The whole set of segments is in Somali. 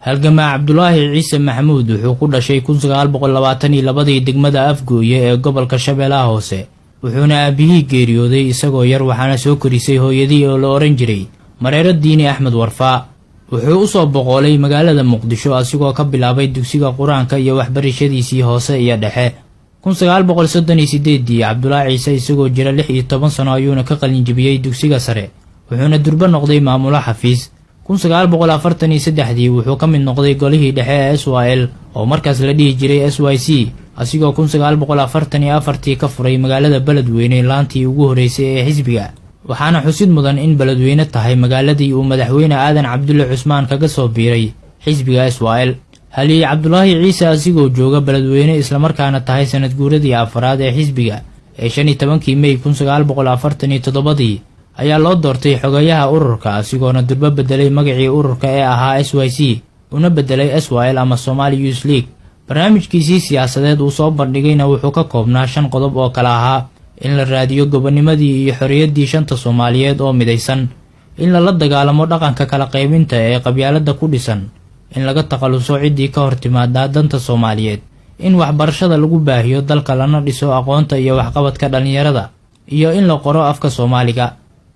halgamaa Cabdulaahi Ciise Maxamuud wuxuu ku dhashay 1922 degmada Afgooye ee gobolka Shabeellaha Hoose wuxuuna aabihii geeriyooday isagoo yar waxaana soo korisay hooyadii oo la oran jiray Mareero Diini Axmed Warfaa wuxuu u soo boqolay magaalada Muqdisho asigoo ka bilaabay dugsiga Quraanka iyo waxbarashadiisii hoose iyo dhexe 1938 Cabdulaahi Ciise isagoo jira 16 sano ayuuna ka qalin jabiyay dugsiga sare wuxuuna durba noqday maamulo xafiis 1943 wuxuu ka mid noqday golihii dhexe ee SYL oo markaas la dhihi jiray SYC asigoo 1944 ka furay magaalada Beledweyne laantii ugu horeysay ee xisbiga waxaana xusid mudan in Beledweyne tahay magaaladii uu madaxweyne Aadan Cabdulle Cusmaan kaga soo biiray xisbiga SYL halii Cabdulaahi Ciise asigoo jooga Beledweyne isla markaana tahay sanad guuradii afraad ee xisbiga ee 15 May 1947 ayaa loo doortay xogayaha ururka asigoona durba bedelay magacii ururka ee ahaa SYC una bedelay SYL ama Somali Youth League barnaamijkiisii siyaasadeed uu soo bandhigayna wuxuu ka koobnaa 5 qodob oo kala ahaa in la raadiyo gobonimadii iyo xorriyaddii shanta Soomaaliyeed oo midaysan in la dagaalamo dhaqanka kala qaybinta ee qabyaaladda ku dhisan in laga taqaluso ciddii ka hortimaada danta Soomaaliyeed in waxbarashada lagu baahiyo dalka lana dhiso aqoonta iyo waxqabadka dhalinyarada iyo in la qoro afka Soomaaliga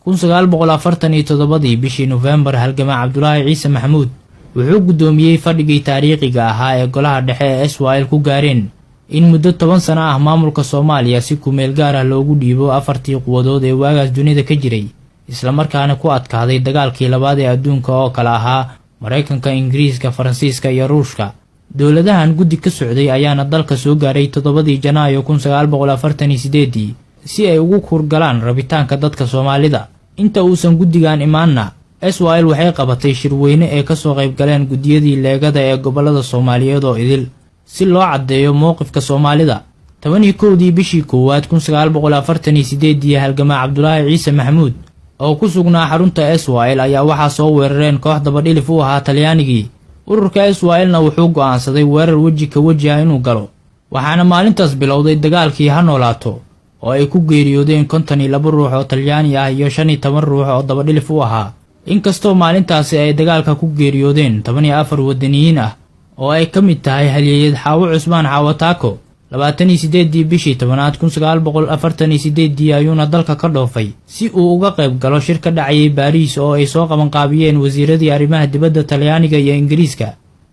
1947 bishii November halgamaa Cabdulaahi Ciise Maxamuud wuxuu gudoomiyay fadhigii taariikhiga ahaa ee golaha dhexe ee SYL ku gaareen in muddo 10 sano ah maamulka Soomaaliya si ku meel gaar ah loogu dhiibo afartii quwadood ee waagaas dunida ka jiray isla markaana ku adkaaday dagaalkii labaad ee adduunka oo kala ahaa Mareykanka, Ingiriiska, Faransiiska iyo Ruushka dowladahan guddi ka socday ayaana dalka soo gaaray 7 Janaayo 1948 si ay ugu kurgalaan rabitaanka dadka Soomaalida inta uusan guddigan imaanna SYL waxay qabatay shirweyne ee ka soo qayb galeen gudiyadii leegada ee gobolada Soomaaliyeed oo idil si loo cadeeyo mowqifka Soomaalida 11 bishii koowaad 1948 halgamaa Cabdulaahi Ciise Maxamuud oo ku sugnaa xarunta SYL ayaa waxa soo weerareen koox dabadhilif u ahaa Talyaanigii ururka SYL-na wuxuu go'aansaday weerar waji ka waji ah inuu galo waxaana maalintaas bilowday dagaalkii ha noolaato oo ay ku geeriyoodeen 52 ruux oo Talyaani ah iyo 15 ruux oo dabadhilif u ahaa inkastoo maalintaasi ay dagaalka ku geeriyoodeen 14 wadaniyiin ah oo ay ka mid tahay halyeeyad Xaawo Cusmaan Xaawo Taako 28 bishii 10 1948 ayuuna dalka ka dhoofay si uu uga qayb galo shir ka dhacay Paris oo ay soo qaban qaabiyeen wasiiradii arrimaha dibadda Talyaaniga iyo Ingiriiska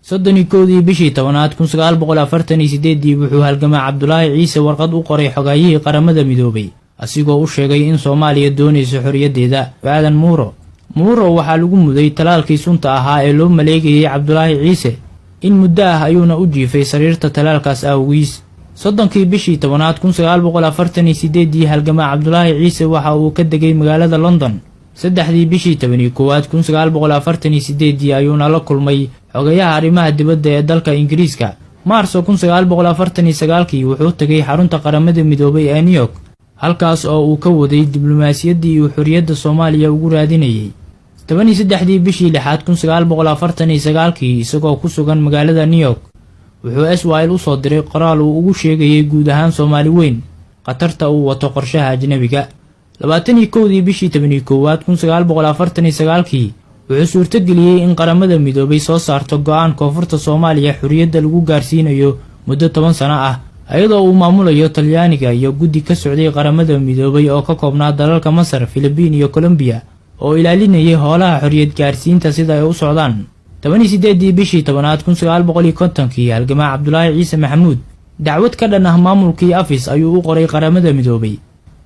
31 bishii 10 1948 wuxuu halgamaa Cabdulaahi Ciise warqad u qoray xogayihii qaramada midoobay asigoo u sheegay in Soomaaliya doonayso xorriyaddeeda Aadan Muuro waxaa lagu muday talaalkii sunta ahaa ee loo maleegayay Cabdulaahi Ciise in muddo ah ayuuna u jiifay sariirta talaalkaas awgiis 30 bishii 10 1948 halgamaa Cabdulaahi Ciise waxa uu ka degay magaalada London 3 bishii 11 1948 ayuuna la kulmay xogayaha arrimaha dibadda ee dalka Ingiriiska Maarso 1949 wuxuu tagay xarunta qaramada midoobay ee New York halkaas oo uu ka waday diblomaasiyaddii uu xorriyadda Soomaaliya ugu raadinayay 13 bishii 6 1949 isagoo ku sugan magaalada New York wuxuu SYL u soo diray qoraal uu ugu sheegayay guud ahaan Soomaali weyn qatarta uu wato qorshaha ajnabiga 21 bishii 11 1949 wuxuu suurtageliyay in qaramada midoobay soo saarto go'aan koonfurta Soomaaliya xorriyadda lagu gaarsiinayo muddo 10 sano ah ayadoo uu maamulayo Talyaaniga iyo guddi ka socday qaramada midoobay oo ka koobnaa dalalka Masar, Filibiin iyo Colombia oo ilaalinayay howlaha xorriyad gaarsiinta sida ay u socdaan 18 bishii 10 1950 halgamaa Cabdulaahi Ciise Maxamuud dacwad ka dhan ah maamulkii Afis ayuu u qoray qaramada midoobay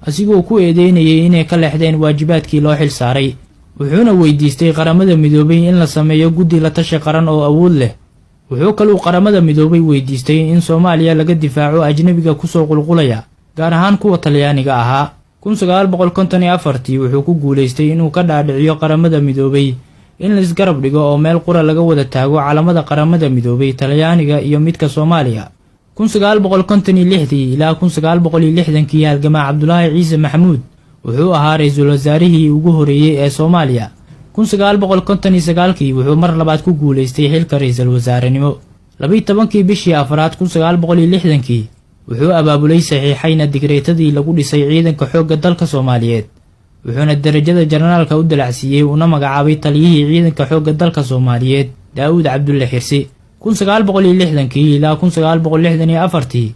asigoo ku eedeynayay inay ka leexdeen waajibaadkii loo xil saaray wuxuuna weydiistay qaramada midoobay in la sameeyo guddi la tashi qaran oo awood leh wuxuu kaloo qaramada midoobay weydiistay in Soomaaliya laga difaaco ajnabiga ku soo qulqulaya gaar ahaan kuwa Talyaaniga ahaa 1954 wuxuu ku guuleystay inuu ka dhaadhiciyo qaramada midoobay in la isgarab dhigo oo meel qura laga wada taago calamada qaramada midoobay Talyaaniga iyo midka Soomaaliya 1956 ilaa 1960 halgamaa Cabdulaahi Ciise Maxamuud wuxuu ahaa ra'iisul wasaarihii ugu horeeyay ee Soomaaliya 1959 wuxuu mar labaad ku guuleystay xilka ra'iisul wasaarenimo 12 bishii afraad 1960 wuxuu abaabulay saxiixayna digreetadii lagu dhisay ciidanka xoogga dalka Soomaaliyeed wuxuuna darajada generaalka u dalacsiiyay una magacaabay taliyihii ciidanka xoogga dalka Soomaaliyeed daawud cabdulle xirsi. 1960 ilaa 1964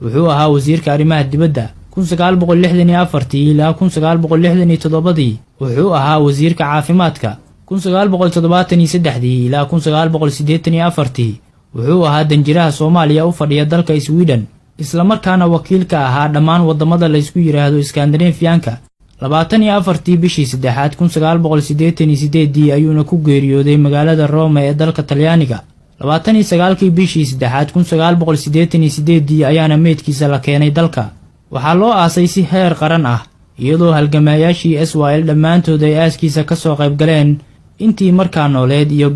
wuxuu ahaa wasiirka arrimaha dibadda. 1964 ilaa 1967 wuxuu ahaa wasiirka caafimaadka. 1973 ilaa 1984 wuxuu ahaa danjiraha Soomaaliya u fadhiya dalka Sweden, isla markaana wakiil ka ahaa dhammaan wadamada la isku yiraahdo Scandinavian-ka. 24 bishii 3 1988 ayuuna ku geeriyooday magaalada Rome ee dalka Talyaaniga. 29 bishii 3 1988 ayaana meedkiisa la keenay dalka. waxaa loo aasay si heer qaran ah, iyadoo halgamayaashii SYL dhammaantood ay aaskiisa ka soo qayb galeen intii markaa nooleed iyo